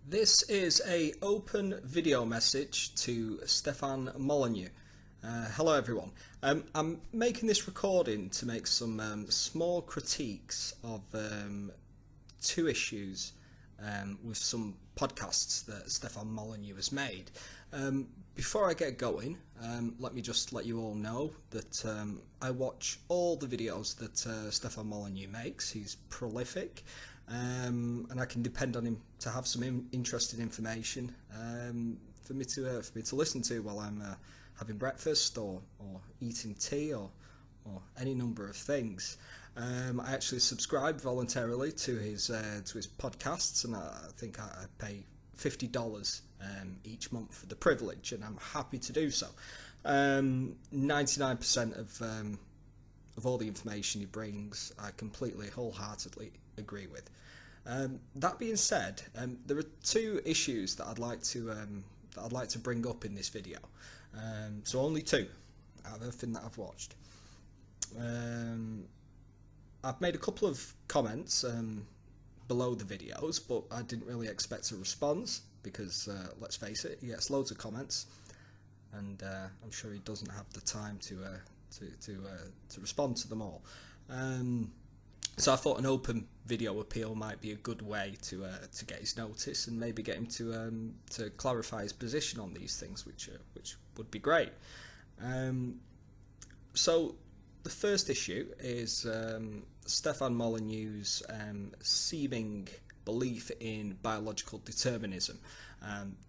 This is a open video message to Stefan Molyneux. Hello everyone. I'm making this recording to make some small critiques of two issues with some podcasts that Stefan Molyneux has made. Before I get going, let me just let you all know that I watch all the videos that Stefan Molyneux makes. He's prolific. And I can depend on him to have some interesting information for me to listen to while I'm having breakfast or eating tea or any number of things. I actually subscribe voluntarily to his podcasts, and I think I pay $50 each month for the privilege, and I'm happy to do so. 99% of all the information he brings, I completely, wholeheartedly agree with. That being said, there are two issues that I'd like to bring up in this video. So only two out of everything that I've watched. I've made a couple of comments below the videos, but I didn't really expect a response because, let's face it, he gets loads of comments, and I'm sure he doesn't have the time to respond to them all. So I thought an open video appeal might be a good way to get his notice and maybe get him to clarify his position on these things, which would be great. So the first issue is Stefan Molyneux's seeming belief in biological determinism.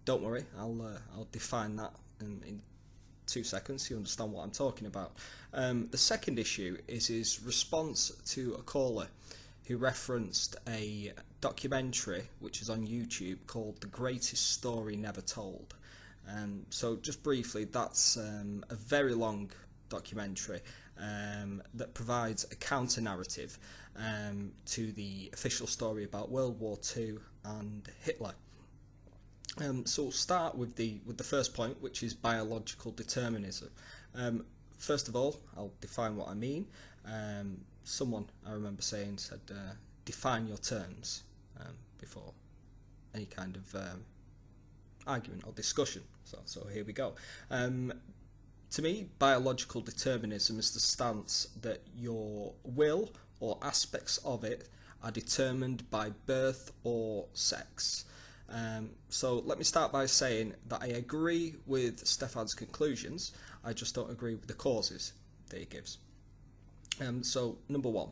Don't worry, I'll define that in 2 seconds so you understand what I'm talking about. The second issue is his response to a caller who referenced a documentary which is on YouTube called The Greatest Story Never Told. So just briefly, that's a very long documentary that provides a counter-narrative to the official story about World War II and Hitler. So we'll start with the first point, which is biological determinism. First of all, I'll define what I mean. Someone I remember said, define your terms before any kind of argument or discussion. So here we go. To me, biological determinism is the stance that your will or aspects of it are determined by birth or sex. So let me start by saying that I agree with Stefan's conclusions. I just don't agree with the causes that he gives. So number one,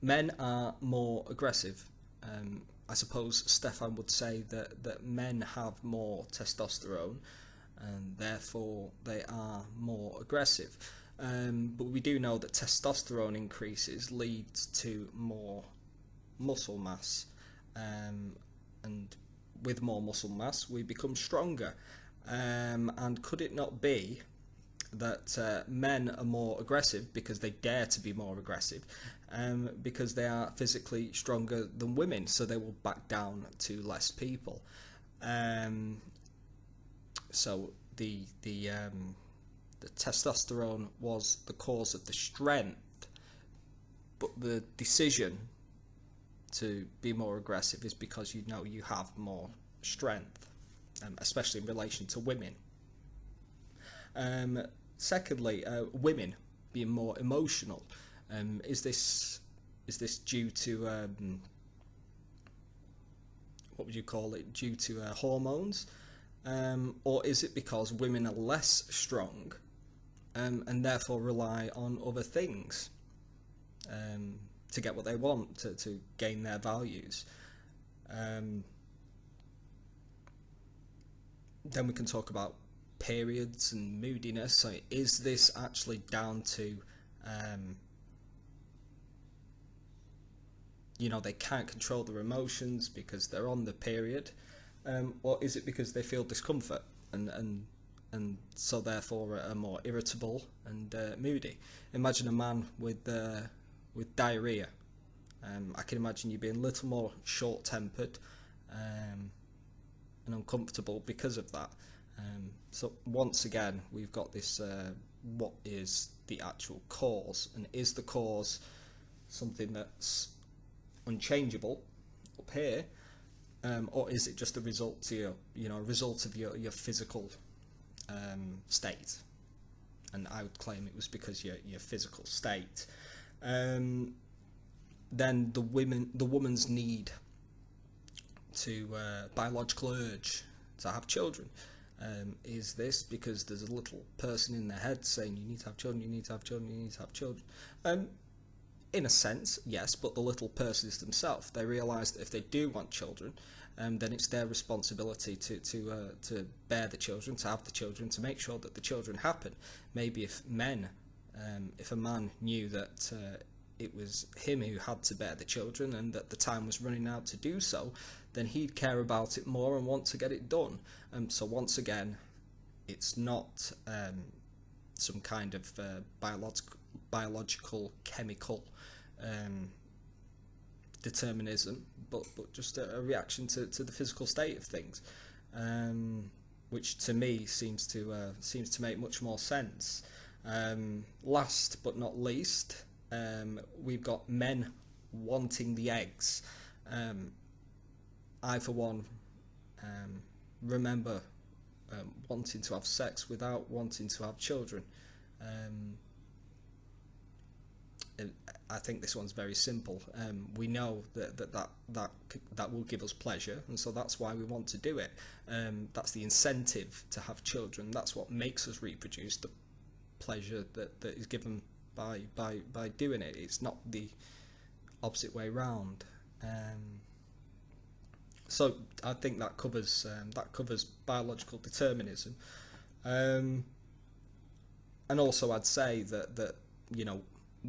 men are more aggressive. I suppose Stefan would say that men have more testosterone and therefore they are more aggressive. But we do know that testosterone increases leads to more muscle mass. And with more muscle mass we become stronger, and could it not be that men are more aggressive because they dare to be more aggressive, because they are physically stronger than women, so they will back down to less people. So the testosterone was the cause of the strength, but the decision to be more aggressive is because you know you have more strength, especially in relation to women. Secondly, women being more emotional. Is this due to what would you call it? Due to hormones, or is it because women are less strong and therefore rely on other things to get what they want, to gain their values? Then we can talk about periods and moodiness. So is this actually down to they can't control their emotions because they're on the period, or is it because they feel discomfort and so therefore are more irritable and moody? Imagine a man with diarrhea. I can imagine you being a little more short-tempered and uncomfortable because of that. So once again, we've got this, what is the actual cause, and is the cause something that's unchangeable up here, or is it just a result to a result of your physical state? And I would claim it was because your physical state. Then the woman's need to biological urge to have children. Is this because there's a little person in their head saying you need to have children, you need to have children, you need to have children? In a sense, yes, but the little person is themselves. They realise that if they do want children, then it's their responsibility to bear the children, to have the children, to make sure that the children happen. Maybe if a man knew that it was him who had to bear the children and that the time was running out to do so, then he'd care about it more and want to get it done. So once again, it's not some kind of biological, chemical determinism, but just a reaction to the physical state of things, which to me seems to make much more sense. Last but not least, we've got men wanting the eggs. I, for one, remember wanting to have sex without wanting to have children. I think this one's very simple. We know that will give us pleasure, and so that's why we want to do it. That's the incentive to have children. That's what makes us reproduce. The pleasure that is given by doing it. It's not the opposite way round. So I think that covers biological determinism. And also I'd say that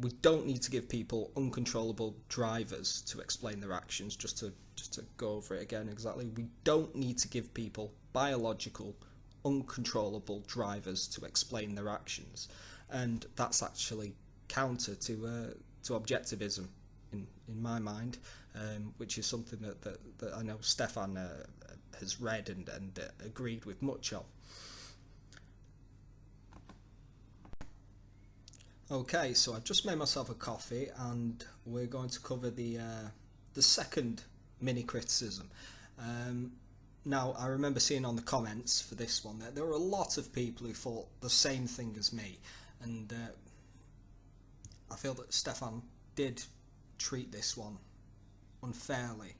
we don't need to give people uncontrollable drivers to explain their actions. Just to go over it again exactly, we don't need to give people biological uncontrollable drivers to explain their actions, and that's actually counter to objectivism in my mind, which is something that I know Stefan has read and agreed with much of. Okay, so I've just made myself a coffee, and we're going to cover the second mini criticism. Now, I remember seeing on the comments for this one that there were a lot of people who thought the same thing as me, and I feel that Stefan did treat this one unfairly.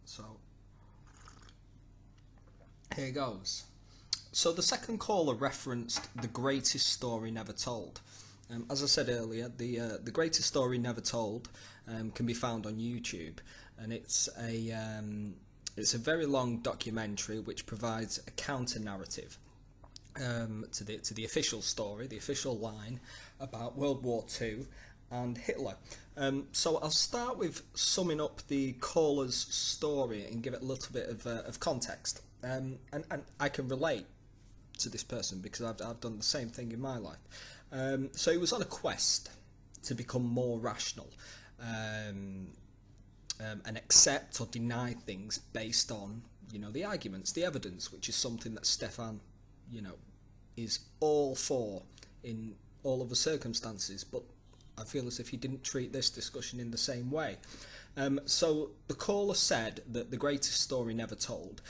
So here goes. So the second caller referenced the greatest story never told. As I said earlier, the greatest story never told can be found on YouTube, and it's a very long documentary which provides a counter narrative to the official story, the official line about World War II and Hitler. So I'll start with summing up the caller's story and give it a little bit of context. And I can relate to this person because I've done the same thing in my life. So he was on a quest to become more rational and accept or deny things based on the arguments, the evidence, which is something that Stefan is all for in all of the circumstances, but I feel as if he didn't treat this discussion in the same way. So the caller said that the greatest story never told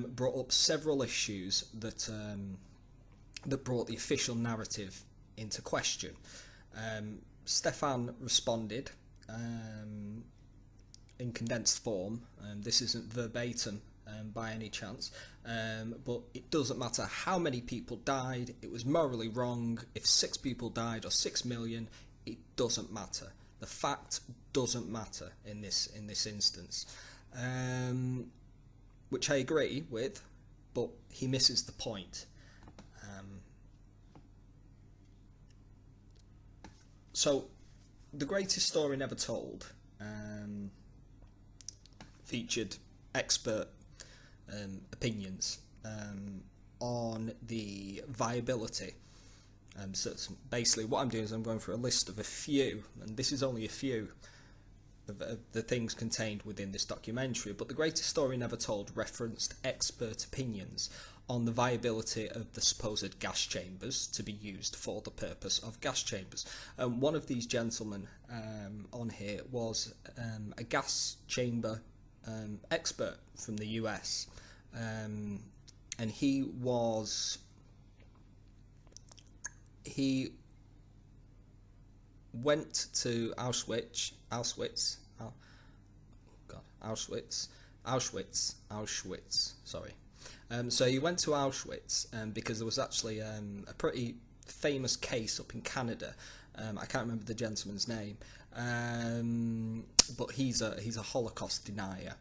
brought up several issues that brought the official narrative into question. Stefan responded in condensed form. This isn't verbatim by any chance, but it doesn't matter how many people died. It was morally wrong. If 6 people died or 6 million, it doesn't matter. The fact doesn't matter in this instance, which I agree with, but he misses the point. So, the greatest story never told featured expert opinions on the viability. So basically what I'm doing is I'm going through a list of a few, and this is only a few of the things contained within this documentary, but the greatest story never told referenced expert opinions on the viability of the supposed gas chambers to be used for the purpose of gas chambers. One of these gentlemen on here was a gas chamber expert from the US, and he went to Auschwitz. Sorry. So he went to Auschwitz because there was actually a pretty famous case up in Canada. I can't remember the gentleman's name, but he's a Holocaust denier,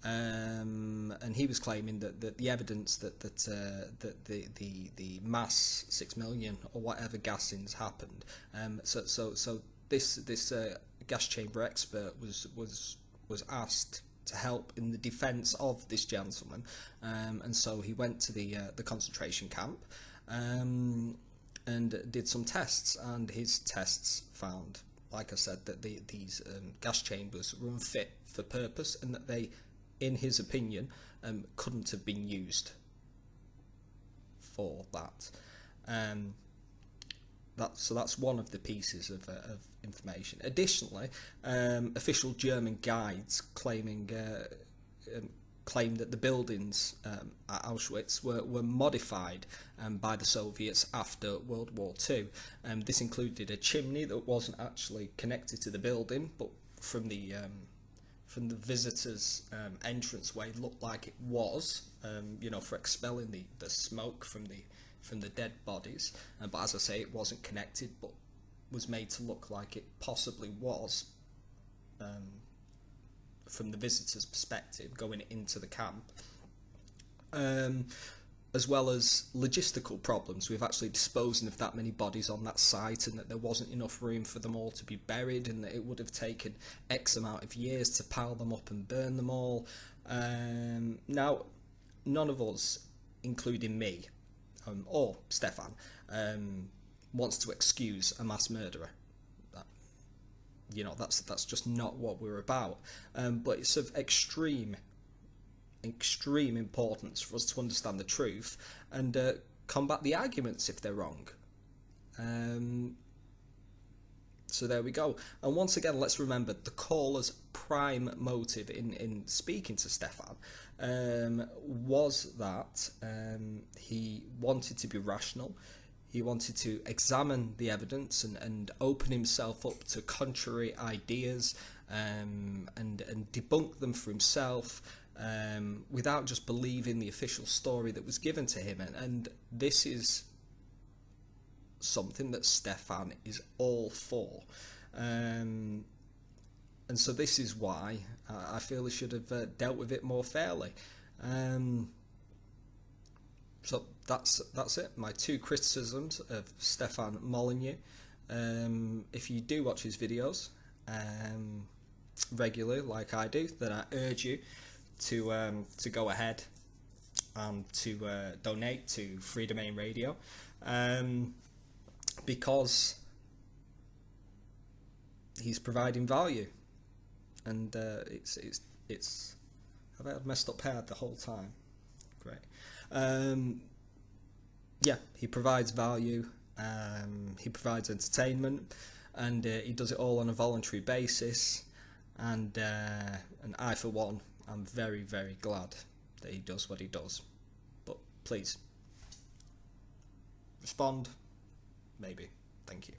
and he was claiming that the evidence that the mass 6 million or whatever gassings happened. So this gas chamber expert was asked to help in the defence of this gentleman, and so he went to the concentration camp and did some tests, and his tests found, like I said, that these gas chambers were unfit for purpose, and that they, in his opinion, couldn't have been used for that. So that's one of the pieces of information. Additionally, official German guides claim that the buildings at Auschwitz were modified by the Soviets after World War II. This included a chimney that wasn't actually connected to the building, but from the visitors' entranceway looked like it was, for expelling the smoke from the dead bodies. But as I say, it wasn't connected, but was made to look like it possibly was, from the visitors' perspective, going into the camp. As well as logistical problems with actually disposing of that many bodies on that site, and that there wasn't enough room for them all to be buried, and that it would have taken X amount of years to pile them up and burn them all. Now, none of us, including me, or Stefan, wants to excuse a mass murderer. That's just not what we're about. But it's of extreme importance for us to understand the truth and combat the arguments if they're wrong. So there we go. And once again, let's remember the caller's prime motive in speaking to Stefan was that he wanted to be rational. He wanted to examine the evidence and open himself up to contrary ideas and debunk them for himself, without just believing the official story that was given to him. And this is something that Stefan is all for. And so this is why I feel he should have dealt with it more fairly. So that's it. My two criticisms of Stefan Molyneux. If you do watch his videos regularly, like I do, then I urge you to go ahead and to donate to Free Domain Radio, because he's providing value, and it's have I had messed up hair the whole time? Great. Yeah, he provides value, he provides entertainment, and he does it all on a voluntary basis, and I, for one, I'm very, very glad that he does what he does. But please, respond, maybe. Thank you.